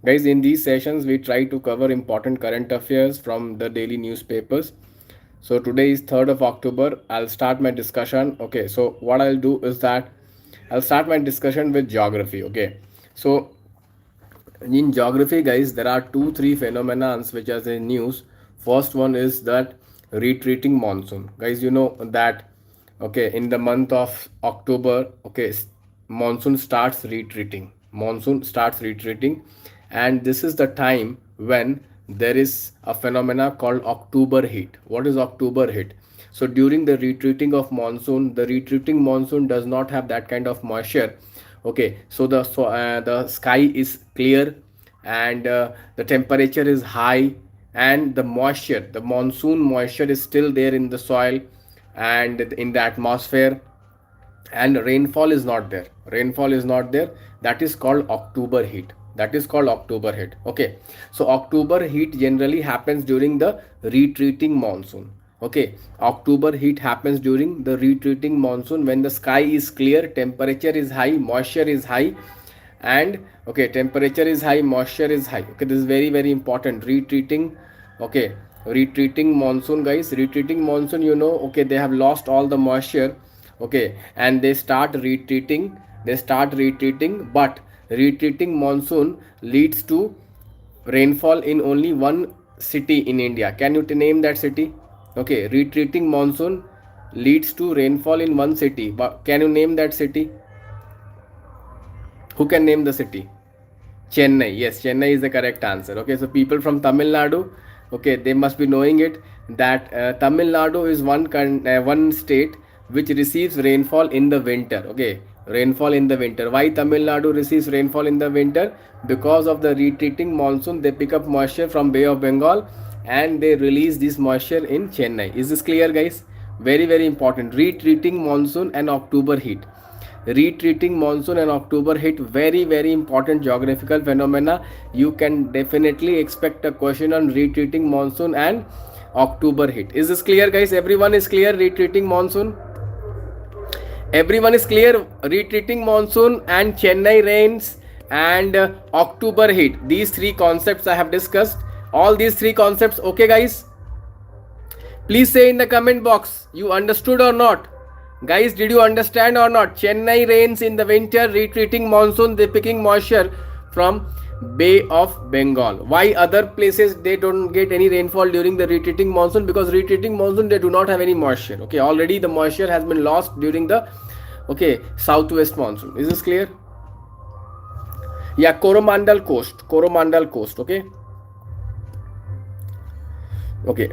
Guys, in these sessions, we try to cover important current affairs from the daily newspapers. So today is 3rd of October. I'll start my discussion. Okay, so what I'll do is that I'll start my discussion with geography. Okay, so in geography, guys, there are three phenomena which are in news. First one is that retreating monsoon. Guys, you know that okay, in the month of October, okay, monsoon starts retreating. Monsoon starts retreating, and this is the time when there is a phenomena called October heat. What is October heat? So during the retreating of monsoon, the retreating monsoon does not have that kind of moisture. Okay, so the sky is clear, and the temperature is high, and the monsoon moisture is still there in the soil and in the atmosphere, and rainfall is not there. That is called October heat. Okay, so October heat generally happens during the retreating monsoon. Okay, October heat happens during the retreating monsoon when the sky is clear, temperature is high, moisture is high, and okay, temperature is high, moisture is high. Okay, this is very very important. Retreating, okay, retreating monsoon, guys. Retreating monsoon, you know, okay, they have lost all the moisture. Okay, and they start retreating, but retreating monsoon leads to rainfall in only one city in India. Can you name that city? Okay, retreating monsoon leads to rainfall in one city, but can you name that city? Who can name the city? Chennai. Yes, Chennai is the correct answer. Okay, so people from Tamil Nadu, okay, they must be knowing it that Tamil Nadu is one state which receives rainfall in the winter. Okay, rainfall in the winter. Why Tamil Nadu receives rainfall in the winter? Because of the retreating monsoon, they pick up moisture from Bay of Bengal and they release this moisture in Chennai. Is this clear, guys? Very very important. Retreating monsoon and October heat. Retreating monsoon and October hit, very very important geographical phenomena. You can definitely expect a question on retreating monsoon and October hit. Is this clear, guys? Everyone is clear? Retreating monsoon, everyone is clear? Retreating monsoon and Chennai rains and October hit, these three concepts I have discussed. All these three concepts, okay, guys? Please say in the comment box, you understood or not? Guys, did you understand or not? Chennai rains in the winter, retreating monsoon, they picking moisture from Bay of Bengal. Why other places they don't get any rainfall during the retreating monsoon? Because retreating monsoon, they do not have any moisture. Okay, already the moisture has been lost during the okay southwest monsoon. Is this clear? Yeah, Coromandel coast. Okay. Okay.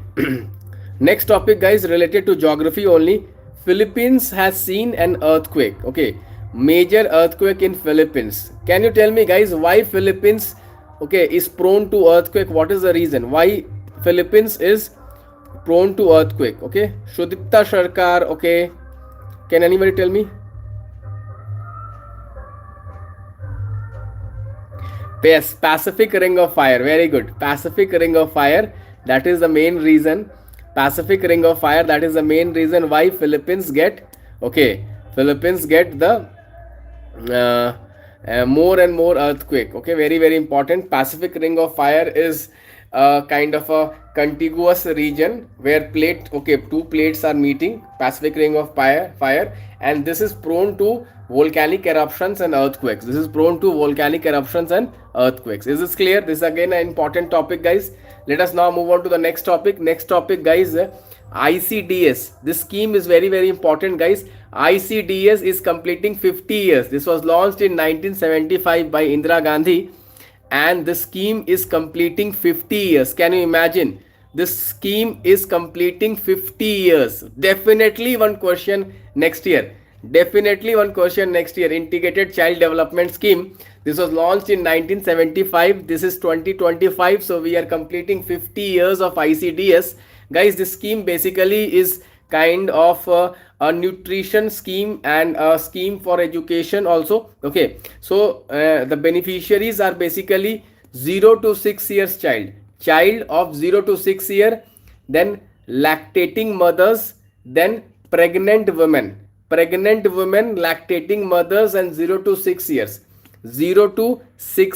Next topic, guys, related to geography only. Philippines has seen an earthquake. Okay, major earthquake in Philippines. Can you tell me, guys, why Philippines okay is prone to earthquake? What is the reason why Philippines is prone to earthquake? Okay, Shudipta Sarkar. Okay, can anybody tell me? Yes, Pacific Ring of Fire. Very good. Pacific Ring of Fire. That is the main reason. Pacific Ring of Fire. That is the main reason why Philippines get okay. Philippines get the more and more earthquake. Okay, very very important. Pacific Ring of Fire is kind of a contiguous region where two plates are meeting. Pacific Ring of Fire, and this is prone to volcanic eruptions and earthquakes. Is this clear? This is again an important topic, guys. Let us now move on to the next topic. Next topic, guys, ICDS. This scheme is very very important, guys. ICDS is completing 50 years. This was launched in 1975 by Indira Gandhi, and the scheme is completing 50 years. Can you imagine? This scheme is completing 50 years. Definitely one question next year. Integrated Child Development Scheme. This was launched in 1975. This is 2025. So we are completing 50 years of ICDS. Guys, this scheme basically is kind of a nutrition scheme and a scheme for education also. Okay, so the beneficiaries are basically 0 to 6 years child of 0 to 6 year, then lactating mothers, then pregnant women, lactating mothers, and 0 to 6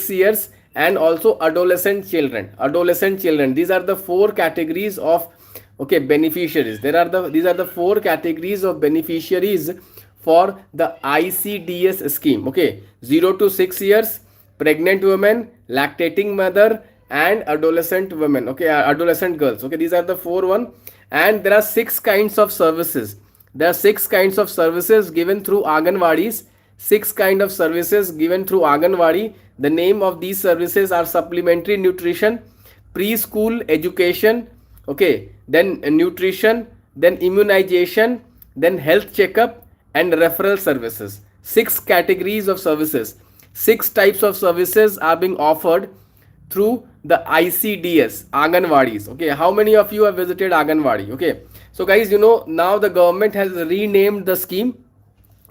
years and also adolescent children. These are the four categories of, okay, beneficiaries. These are the four categories of beneficiaries for the ICDS scheme. Okay, 0 to 6 years, pregnant women, lactating mother, and adolescent women. Okay, adolescent girls. Okay, these are the four one. And there are six kinds of services. There are six kinds of services given through Anganwadis. Six kind of services given through Anganwadi. The name of these services are supplementary nutrition, preschool education, okay, then nutrition, then immunization, then health checkup, and referral services. Six categories of services. Six types of services are being offered through the ICDS, Anganwadis. Okay, how many of you have visited Anganwadi? Okay, so guys, now the government has renamed the scheme.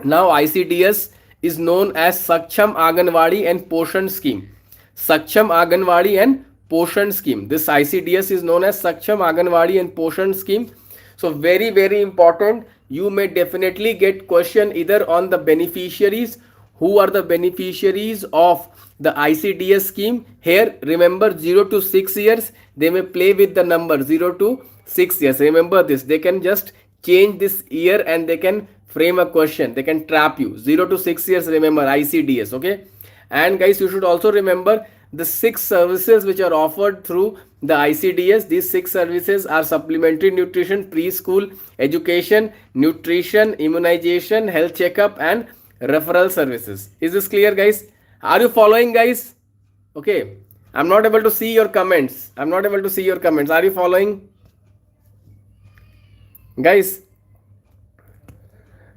Now ICDS is known as Saksham Anganwadi and Poshan scheme. Saksham Anganwadi and Poshan scheme. This ICDS is known as Saksham Anganwadi and Poshan scheme. So very, very important. You may definitely get question either on the beneficiaries. Who are the beneficiaries of the ICDS scheme? Here remember 0 to 6 years. They may play with the number 0 to 6 years. Remember this. They can just change this year and they can frame a question. They can trap you. 0 to 6 years, remember ICDS. Okay, and guys, you should also remember the six services which are offered through the ICDS. These six services are supplementary nutrition, preschool education, nutrition, immunization, health checkup, and referral services. Is this clear, guys? Are you following, guys? Okay, I'm not able to see your comments. Are you following, guys?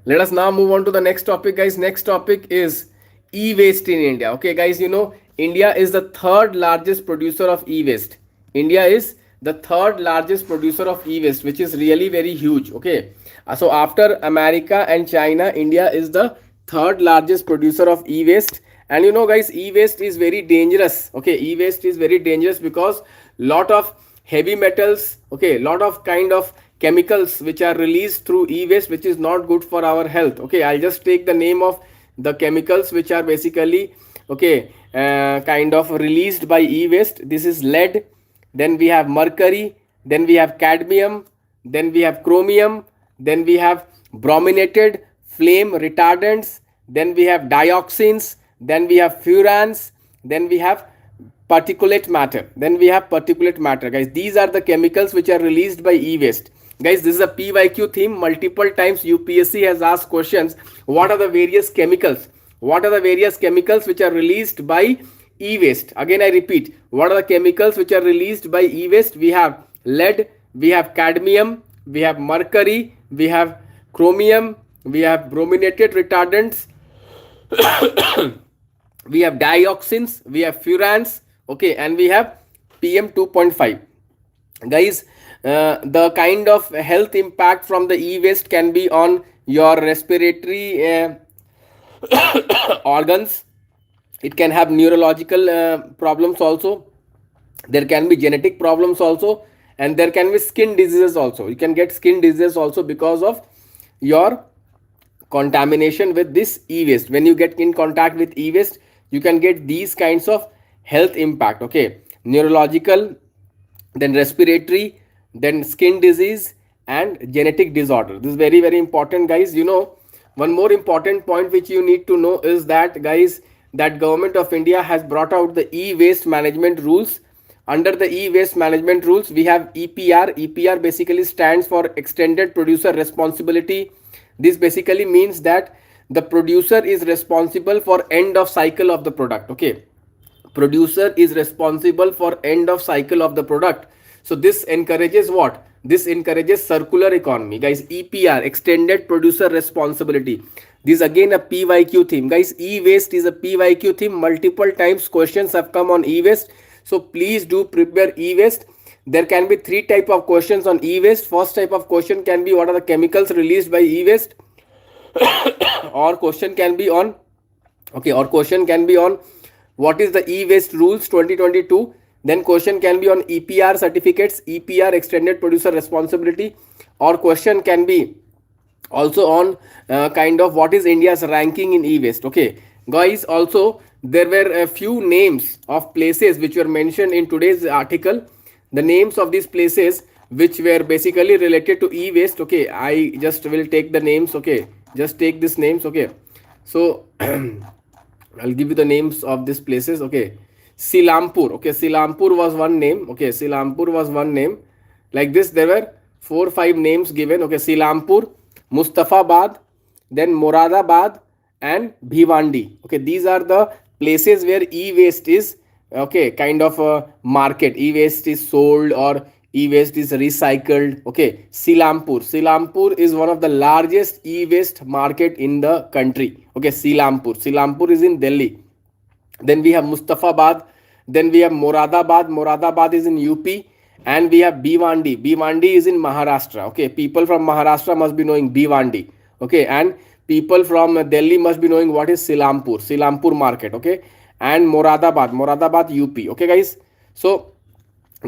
Let us now move on to the next topic, guys. Next topic is e-waste in India. Okay, guys, India is the third largest producer of e-waste. India is the third largest producer of e-waste, which is really very huge. Okay, so after America and China, India is the third largest producer of e-waste. And guys, e-waste is very dangerous. Okay, e-waste is very dangerous because lot of heavy metals, okay, lot of kind of chemicals which are released through e-waste, which is not good for our health. Okay, I'll just take the name of the chemicals which are basically, okay, kind of released by e-waste. This is lead, then we have mercury, then we have cadmium, then we have chromium, then we have brominated flame retardants, then we have dioxins, then we have furans, then we have particulate matter, guys. These are the chemicals which are released by e-waste. Guys, this is a PYQ theme. Multiple times UPSC has asked questions. What are the various chemicals? Which are released by e-waste? Again, I repeat. What are the chemicals which are released by e-waste? We have lead, we have cadmium, we have mercury, we have chromium, we have brominated retardants, we have dioxins, we have furans, okay, and we have PM 2.5. Guys, the kind of health impact from the e-waste can be on your respiratory organs. It can have neurological problems also. There can be genetic problems also, and there can be skin diseases also. You can get skin diseases also because of your contamination with this e-waste. When you get in contact with e-waste, you can get these kinds of health impact. Okay, neurological, then respiratory, then skin disease, and genetic disorder. This is very, very important, guys. One more important point which you need to know is that, guys, that government of India has brought out the e-waste management rules. Under the e-waste management rules, we have EPR. EPR basically stands for extended producer responsibility. This basically means that the producer is responsible for end of cycle of the product. Okay, producer is responsible for end of cycle of the product. So this encourages what? This encourages circular economy, guys. EPR, extended producer responsibility. This is again a PYQ theme, guys. E-waste is a PYQ theme. Multiple times questions have come on e-waste. So please do prepare e-waste. There can be three type of questions on e-waste. First type of question can be what are the chemicals released by e-waste, or question can be on, okay, or question can be on what is the e-waste rules 2022. Then question can be on EPR certificates, EPR extended producer responsibility, or question can be also on kind of what is India's ranking in e-waste. Okay, guys, also there were a few names of places which were mentioned in today's article. The names of these places which were basically related to e-waste. Okay, I just will take the names. Okay, just take these names. Okay, so I'll give you the names of these places. Okay, Silampur. Okay, Silampur was one name. Okay, Silampur was one name. Like this, there were 4 5 names given. Okay, Silampur, Mustafabad, then Moradabad, and Bhiwandi. Okay, these are the places where e-waste is, okay, kind of a market. E-waste is sold or e-waste is recycled. Okay, Silampur is one of the largest e-waste market in the country. Okay, Silampur is in Delhi. Then we have Mustafabad, then we have Moradabad is in UP, and we have Bhiwandi is in Maharashtra. Okay, people from Maharashtra must be knowing Bhiwandi. Okay, and people from Delhi must be knowing what is Silampur market. Okay, and Moradabad UP. Okay, guys. So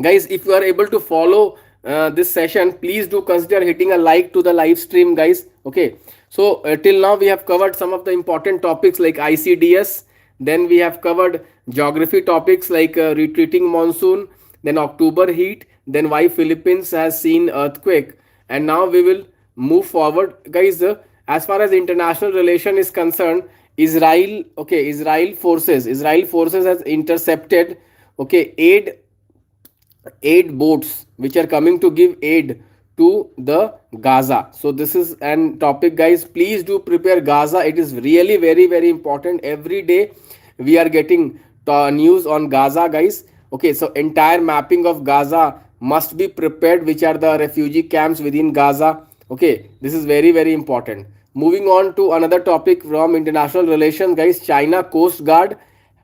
guys, if you are able to follow this session, please do consider hitting a like to the live stream, guys. Okay, so till now we have covered some of the important topics like ICDS, then we have covered geography topics like retreating monsoon, then October heat, then why Philippines has seen earthquake, and now we will move forward, guys. As far as international relation is concerned, Israel, okay, Israel forces has intercepted, okay, aid boats which are coming to give aid to the Gaza. So this is an topic, guys. Please do prepare Gaza. It is really very important. Every day we are getting news on Gaza, guys. Okay, so entire mapping of Gaza must be prepared, which are the refugee camps within Gaza. Okay, this is very important. Moving on to another topic from international relations, guys. China Coast Guard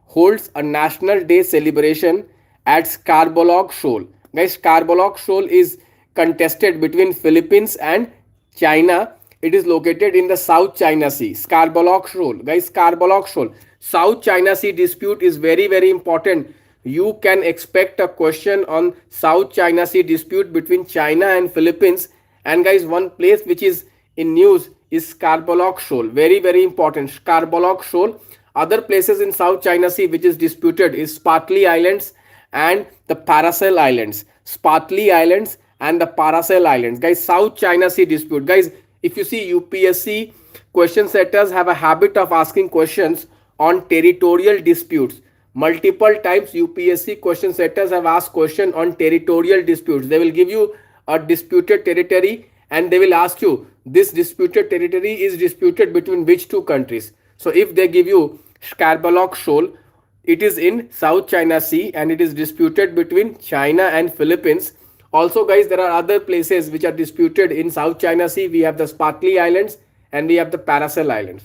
holds a national day celebration at Scarbolog Shoal. Guys, Scarbolog Shoal is contested between Philippines and China. It is located in the South China Sea. Scarbolog Shoal. Guys, Scarbolog Shoal. South China Sea dispute is very important. You can expect a question on South China Sea dispute between China and Philippines. And guys, one place which is in news is Scarbolog Shoal. Very important. Scarbolog Shoal. Other places in South China Sea which is disputed is Spratly Islands and the Paracel Islands. Spratly Islands and the Paracel Islands. Guys, South China Sea dispute. Guys, if you see, UPSC question setters have a habit of asking questions on territorial disputes. Multiple times UPSC question setters have asked question on territorial disputes. They will give you a disputed territory and they will ask you, this disputed territory is disputed between which two countries. So if they give you Scarbolog Shoal, it is in South China Sea and it is disputed between China and Philippines. Also, guys, there are other places which are disputed in South China Sea. We have the Spratly Islands and we have the Paracel Islands.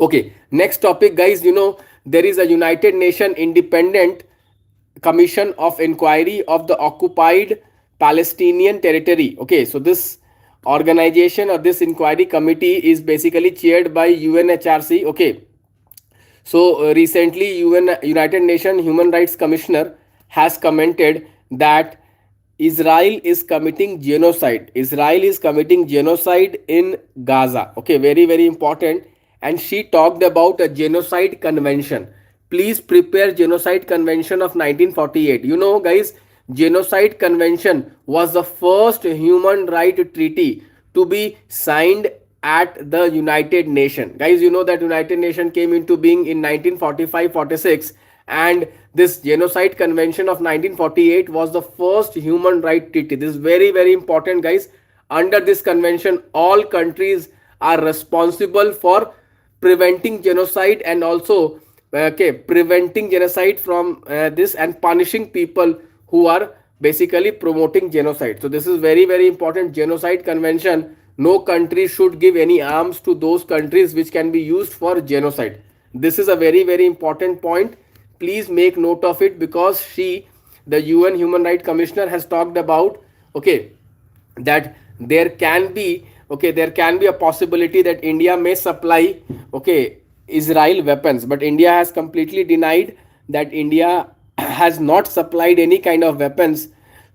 Okay, next topic, guys. You know, there is a United Nations Independent Commission of Inquiry of the Occupied Palestinian Territory. Okay, so this organization or this inquiry committee is basically chaired by UNHRC. Okay, so recently United Nations Human Rights Commissioner has commented that Israel is committing genocide. Israel is committing genocide in Gaza. Okay, very important. And she talked about a genocide convention. Please prepare genocide convention of 1948. You know, guys, genocide convention was the first human right treaty to be signed at the United Nations. Guys, you know that United Nations came into being in 1945-46, and this genocide convention of 1948 was the first human right treaty. This is very important, guys. Under this convention, all countries are responsible for preventing genocide and also preventing genocide from this and punishing people who are basically promoting genocide. So this is very important. Genocide convention, no country should give any arms to those countries which can be used for genocide. This is a very important point. Please make note of it, because the UN Human Rights Commissioner has talked about, okay, that there can be a possibility that India may supply, okay, Israel weapons, but India has completely denied that India has not supplied any kind of weapons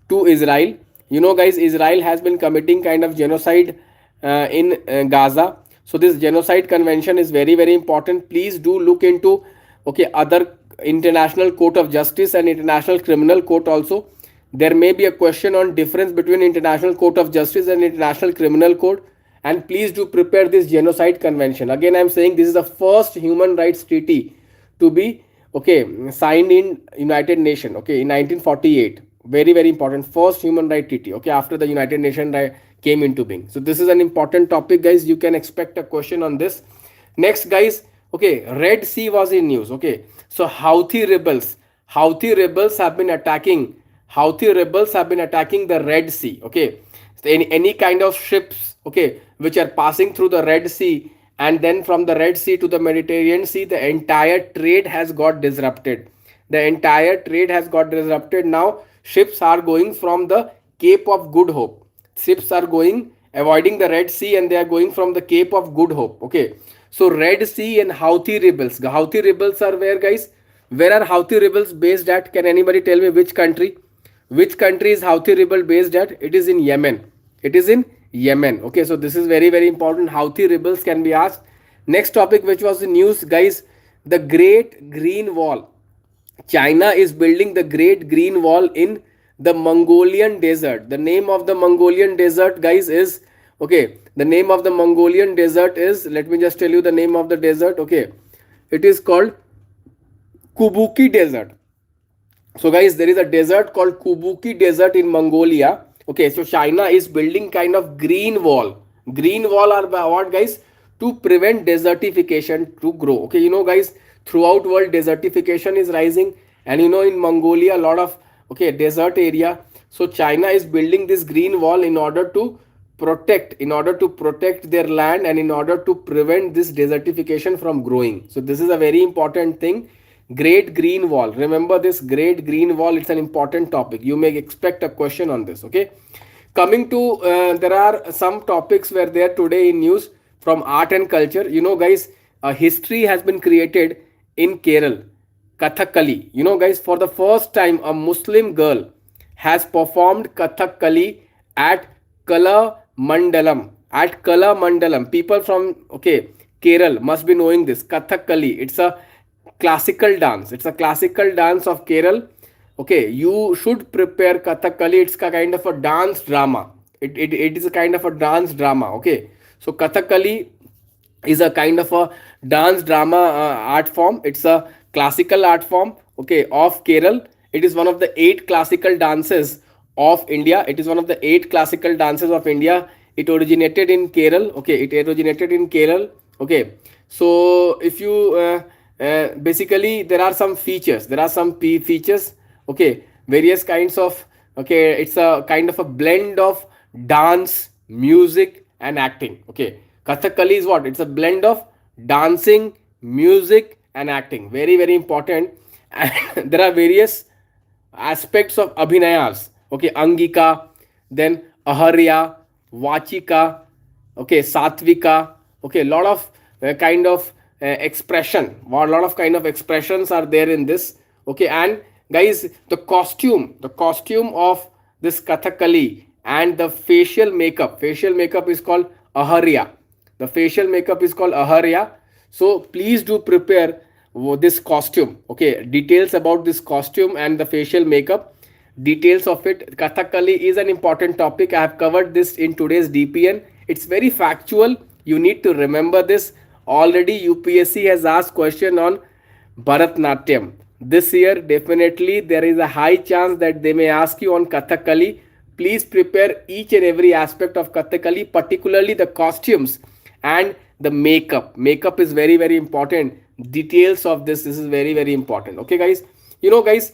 to Israel. You know, guys, Israel has been committing kind of genocide in Gaza. So this genocide convention is very important. Please do look into, okay, other international court of justice and international criminal court also. There may be a question on difference between international court of justice and international criminal court. And please do prepare this genocide convention. Again, I am saying this is the first human rights treaty to be, okay, signed in United Nation, okay, in 1948. Very very important, first human right treaty, okay, after the United Nation came into being. So this is an important topic, guys. You can expect a question on this. Next, guys, okay, Red Sea was in news. Okay, so Houthi rebels have been attacking. Houthi rebels have been attacking the Red Sea. Okay, so any kind of ships, okay, which are passing through the Red Sea, and then from the Red Sea to the Mediterranean Sea, the entire trade has got disrupted. The entire trade has got disrupted. Now ships are going from the Cape of Good Hope. Ships are going, avoiding the Red Sea, and they are going from the Cape of Good Hope. Okay, so Red Sea and Houthi rebels. The Houthi rebels are where, guys? Where are Houthi rebels based at? Can anybody tell me which country? Which country is Houthi rebel based at? It is in Yemen. It is in Yemen. Okay, so this is very very important. Houthi rebels can be asked. Next topic which was the news, guys, the Great Green Wall. China is building the Great Green Wall in the Mongolian desert. The name of the Mongolian desert, guys, is, okay, the name of the Mongolian desert is, let me just tell you the name of the desert. Okay, it is called Kubuki Desert. So guys, there is a desert called Kubuki Desert in Mongolia. Okay, so China is building kind of green wall. Green wall are what, guys? To prevent desertification to grow. Okay, you know, guys, throughout world desertification is rising, and you know, in Mongolia a lot of, okay, desert area. So China is building this green wall in order to protect their land, and in order to prevent this desertification from growing. So this is a very important thing. Great Green Wall, remember this Great Green Wall, it's an important topic. You may expect a question on this. Okay, coming to there are some topics where they are today in news from art and culture. You know, guys, a history has been created in Kerala. Kathakali, you know, guys, for the first time a Muslim girl has performed Kathakali at Kala Mandalam. At Kala Mandalam, people from, okay, Kerala must be knowing this. Kathakali, it's a classical dance. It's a classical dance of Kerala. Okay, you should prepare Kathakali. It's a kind of a dance drama. It is a kind of a dance drama. Okay, so Kathakali is a kind of a dance drama art form. It's a classical art form, okay, of Kerala. It is one of the 8 classical dances of India. It is one of the 8 classical dances of India. It originated in Kerala. Okay, it originated in Kerala. Okay, so if you basically there are some features. There are some features. Okay, various kinds of, okay, it's a kind of a blend of dance, music, and acting. Okay, Kathakali is what? It's a blend of dancing, music, and acting. Very very important. And there are various aspects of abhinayas. Okay, Angika, then Aharya, Vachika, okay, Satvika. Okay, lot of kind of expression. A lot of kind of expressions are there in this. Okay, and guys, the costume of this Kathakali and the facial makeup is called Aharya. The facial makeup is called Aharya. So please do prepare this costume. Okay, details about this costume and the facial makeup, details of it. Kathakali is an important topic. I have covered this in today's DPN. It's very factual. You need to remember this. Already UPSC has asked question on Bharatnatyam. This year definitely there is a high chance that they may ask you on Kathakali. Please prepare each and every aspect of Kathakali, particularly the costumes and the makeup. Makeup is very very important. Details of this is very very important. Okay, guys, you know, guys,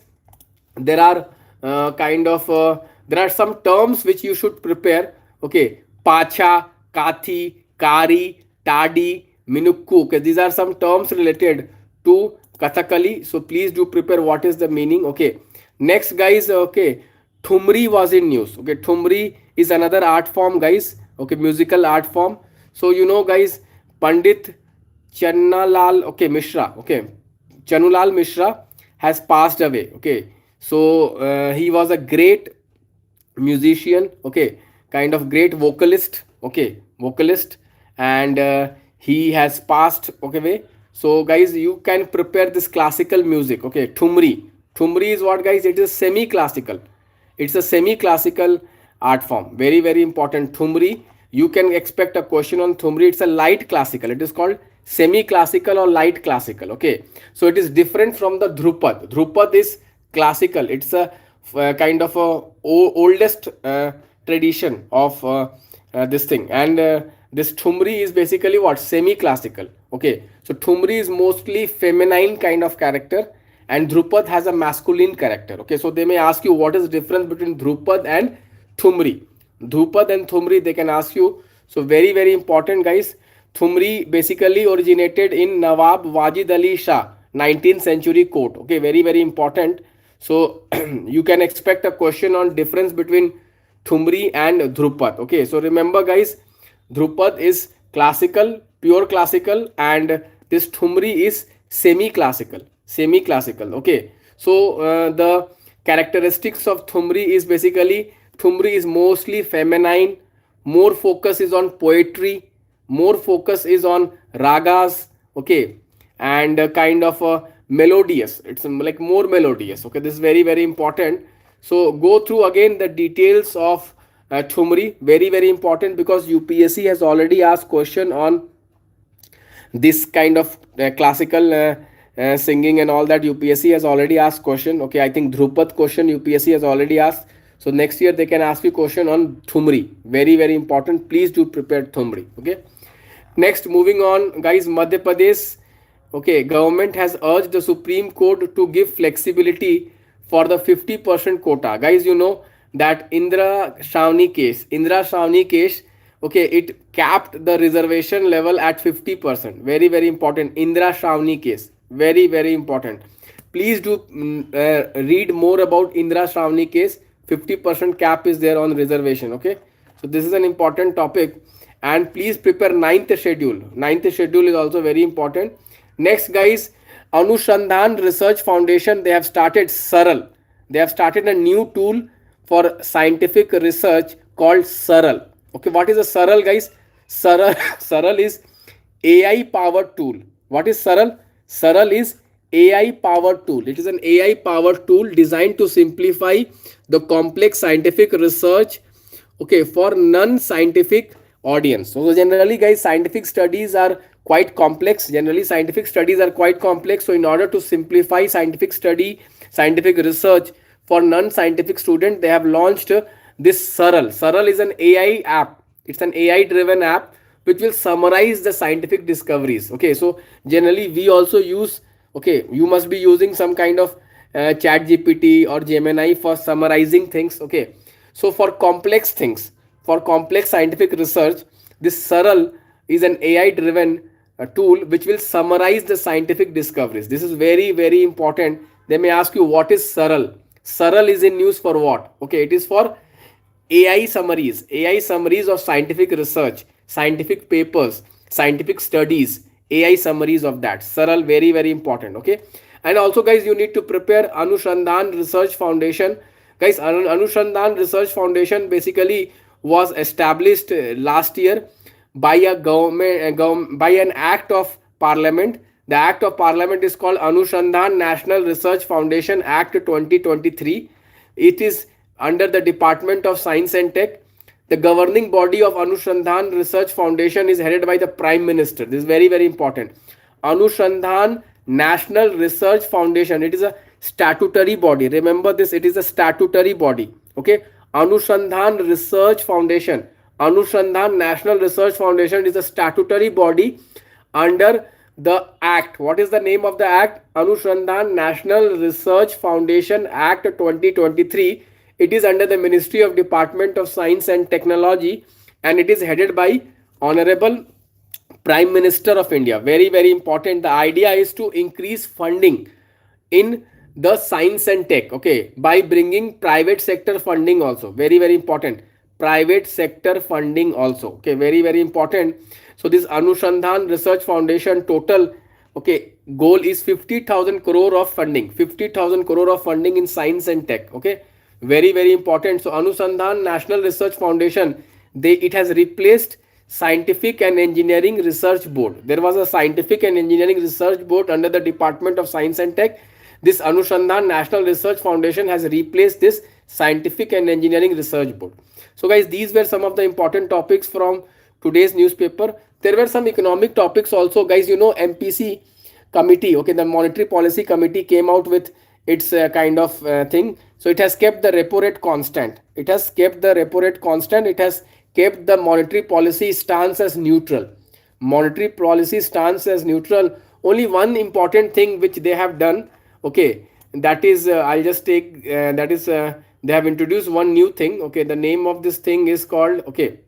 there are there are some terms which you should prepare. Okay, Pacha, Kathi, Kari, Tadi, Minukku. Okay, these are some terms related to Kathakali. So please do prepare what is the meaning. Okay, next, guys, okay, Thumri was in news. Okay, Thumri is another art form, guys. Okay, musical art form. So you know, guys, Pandit Channalal, okay, Mishra, okay, Chanulal Mishra has passed away. Okay, so he was a great musician. Okay, kind of great vocalist. Okay, vocalist, and he has passed, okay, away. So guys, you can prepare this classical music. Okay, thumri. Thumri is what, guys? It is semi-classical. It's a semi-classical art form. Very, very important. Thumri. You can expect a question on thumri. It's a light classical. It is called semi-classical or light classical. Okay. So it is different from the Dhrupad. Dhrupad is classical. It's a kind of a oldest tradition of this thing. And this thumri is basically what? Semi-classical. Okay. So thumri is mostly feminine kind of character, and Dhrupad has a masculine character. Okay, so they may ask you what is the difference between Dhrupad and Thumri. Dhrupad and Thumri, they can ask you. So very, very important, guys. Thumri basically originated in Nawab Wajid Ali Shah 19th century court. Okay, very, very important. So you can expect a question on difference between Thumri and Dhrupad. Okay, so remember, guys, Dhrupad is classical, pure classical, and this Thumri is semi-classical. Semi-classical. Okay, so the characteristics of Thumri is basically Thumri is mostly feminine, more focus is on poetry, more focus is on ragas. Okay, and kind of melodious. It's like more melodious. Okay, this is very, very important. So go through again the details of Thumri. Very, very important, because UPSC has already asked question on this kind of classical singing and all that. UPSC has already asked question. Okay, I think Dhrupad question UPSC has already asked. So next year they can ask you question on Thumri. Very, very important. Please do prepare Thumri. Okay. Next, moving on, guys, Madhya Pradesh. Okay, government has urged the Supreme Court to give flexibility for the 50% quota. Guys, you know that Indra Shravani case, okay, it capped the reservation level at 50%. Very, very important. Indra Shravani case. Very, very important. Please do read more about Indra Shravani case. 50% cap is there on reservation. Okay, so this is an important topic. And please prepare ninth schedule. Ninth schedule is also very important. Next, guys, Anushandhan Research Foundation, they have started SARAL. They have started a new tool for scientific research called SARAL. Okay, what is a SARAL, guys? SARAL is AI powered tool. What is SARAL? SARAL is AI powered tool. It is an AI powered tool designed to simplify the complex scientific research, okay, for non-scientific audience. So generally, guys, scientific studies are quite complex. Generally, scientific studies are quite complex. So in order to simplify scientific study, scientific research for non-scientific student, they have launched this SARAL. SARAL is an AI app. It's an AI driven app which will summarize the scientific discoveries. Okay, so generally we also use, okay, you must be using some kind of chat GPT or Gemini for summarizing things. Okay, so for complex things, for complex scientific research, this SARAL is an AI driven tool which will summarize the scientific discoveries. This is very, very important. They may ask you what is SARAL. SARAL is in use for what? Okay, it is for AI summaries of scientific research, scientific papers, scientific studies, AI summaries of that. SARAL, very, very important. Okay, and also, guys, you need to prepare Anushandhan Research Foundation. Guys, Anushandhan Research Foundation basically was established last year by a government, by an act of parliament. The act of parliament is called Anushandhan National Research Foundation Act 2023. It is under the Department of Science and Tech. The governing body of Anushandhan Research Foundation is headed by the Prime Minister. This is very, very important. Anushandhan National Research Foundation, it is a statutory body. Remember this, it is a statutory body. Okay, Anushandhan Research Foundation, Anushandhan National Research Foundation is a statutory body under the act. What is the name of the act? Anushandhan National Research Foundation Act 2023. It is under the Ministry of Department of Science and Technology, and it is headed by Honorable Prime Minister of India. Very, very important. The idea is to increase funding in the science and tech, okay, by bringing private sector funding also. Very, very important. Private sector funding also. Okay, very, very important. So this Anushandhan Research Foundation total, okay, goal is 50,000 crore of funding. 50,000 crore of funding in science and tech. Okay, very, very important. So Anushandhan National Research Foundation, it has replaced Scientific and Engineering Research Board. There was a Scientific and Engineering Research Board under the Department of Science and Tech. This Anushandhan National Research Foundation has replaced this Scientific and Engineering Research Board. So guys, these were some of the important topics from today's newspaper. There were some economic topics also, guys. You know, MPC committee, okay, the Monetary Policy Committee came out with its kind of thing. So it has kept the repo rate constant. It has kept the repo rate constant. It has kept the monetary policy stance as neutral. Monetary policy stance as neutral. Only one important thing which they have done, okay, that is I'll just take that is they have introduced one new thing. Okay, the name of this thing is called, okay,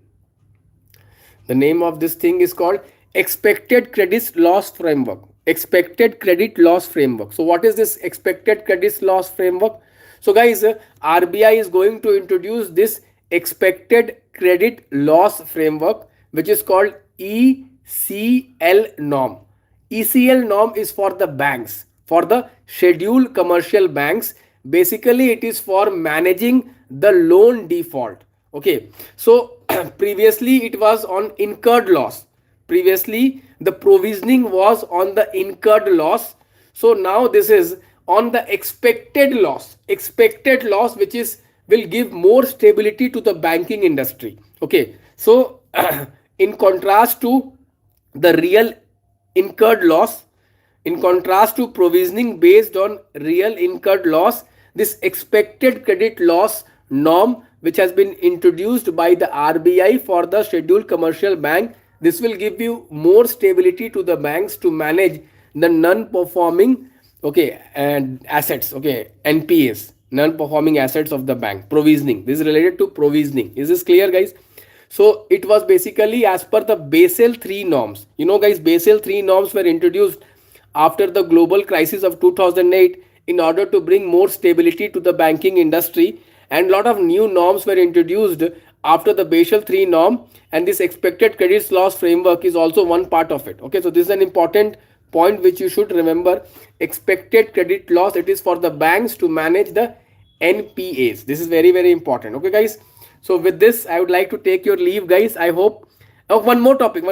the name of this thing is called expected credit loss framework. Expected credit loss framework. So what is this expected credit loss framework? So guys, RBI is going to introduce this expected credit loss framework, which is called ECL norm. ECL norm is for the banks, for the scheduled commercial banks. Basically it is for managing the loan default. Okay, so previously it was on incurred loss. Previously the provisioning was on the incurred loss. So now this is on the expected loss. Expected loss, which is will give more stability to the banking industry. Okay, so in contrast to the real incurred loss, in contrast to provisioning based on real incurred loss, this expected credit loss norm, which has been introduced by the RBI for the scheduled commercial bank, this will give you more stability to the banks to manage the non-performing, okay, and assets, okay, NPAs, non-performing assets of the bank. Provisioning, this is related to provisioning. Is this clear, guys? So it was basically as per the Basel III norms. You know, guys, Basel III norms were introduced after the global crisis of 2008 in order to bring more stability to the banking industry, and lot of new norms were introduced after the Basel III norm, and this expected credit loss framework is also one part of it. Okay, so this is an important point which you should remember. Expected credit loss, it is for the banks to manage the NPAs. This is very, very important. Okay, guys. So with this, I would like to take your leave, guys. I hope. Oh, one more topic.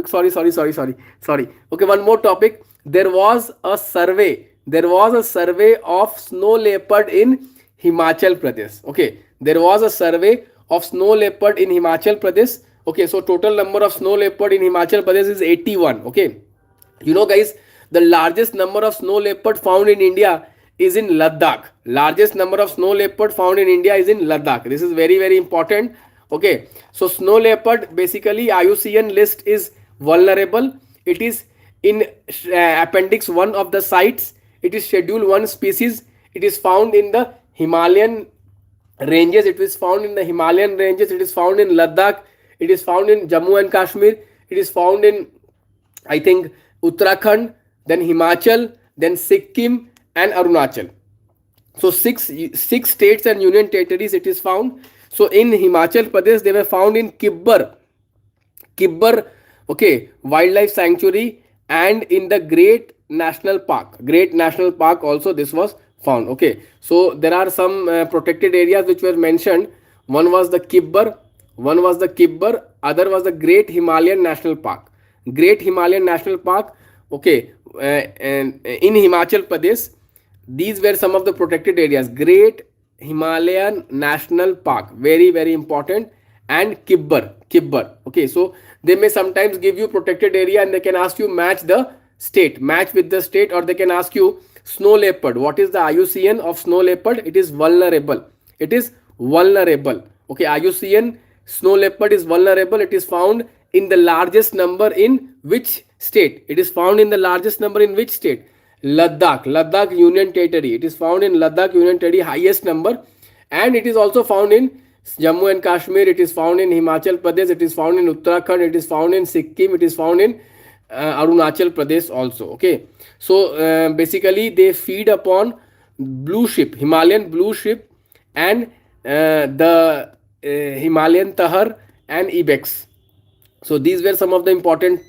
Sorry. Okay, one more topic. There was a survey. There was a survey of snow leopard in Himachal Pradesh. Okay, there was a survey of snow leopard in Himachal Pradesh. Okay, so total number of snow leopard in Himachal Pradesh is 81. Okay, you know, guys, the largest number of snow leopard found in India is in Ladakh. Largest number of snow leopard found in India is in Ladakh. This is very, very important. Okay, so snow leopard, basically IUCN list is vulnerable. It is in appendix 1 of the sites. It is schedule 1 species. It is found in the Himalayan ranges. It is found in the Himalayan ranges. It is found in Ladakh. It is found in Jammu and Kashmir. It is found in, I think, Uttarakhand, then Himachal, then Sikkim and Arunachal. So six states and union territories it is found. So in Himachal Pradesh, they were found in Kibber, okay, wildlife sanctuary, and in the Great National Park. Great National Park also this was found. Okay, so there are some protected areas which were mentioned. One was the Kibber, other was the Great Himalayan National Park. Great Himalayan National Park, okay, and in Himachal Pradesh, these were some of the protected areas. Great Himalayan National Park, very, very important, and Kibber. Okay, so they may sometimes give you protected area and they can ask you match the state, match with the state, or they can ask you snow leopard. What is the IUCN of snow leopard? It is vulnerable. It is vulnerable. Okay, IUCN snow leopard is vulnerable. It is found in the largest number in which state? It is found in the largest number in which state? Ladakh Union Territory. It is found in Ladakh Union Territory, highest number, and it is also found in Jammu and Kashmir. It is found in Himachal Pradesh. It is found in Uttarakhand. It is found in Sikkim. It is found in Arunachal Pradesh also. Okay, so basically they feed upon blue ship, Himalayan blue ship, and the Himalayan tahar and ibex. So these were some of the important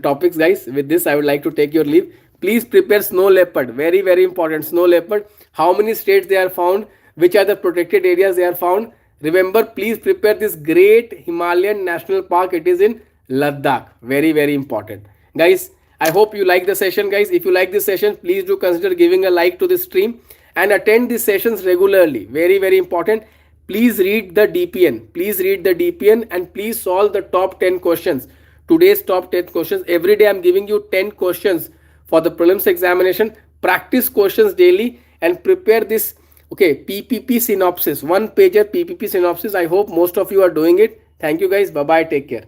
topics, guys. With this, I would like to take your leave. Please prepare snow leopard. Very, very important. Snow leopard. How many states they are found? Which are the protected areas they are found? Remember, please prepare this great Himalayan National Park. It is in Ladakh. Very, very important. Guys, I hope you like the session, guys. If you like this session, please do consider giving a like to this stream and attend these sessions regularly. Very, very important. Please read the DPN. Please read the DPN and please solve the top 10 questions. Today's top 10 questions. Every day I'm giving you 10 questions for the prelims examination. Practice questions daily and prepare this PPP synopsis, one pager PPP synopsis. I hope most of you are doing it. Thank you guys. Bye bye. Take care.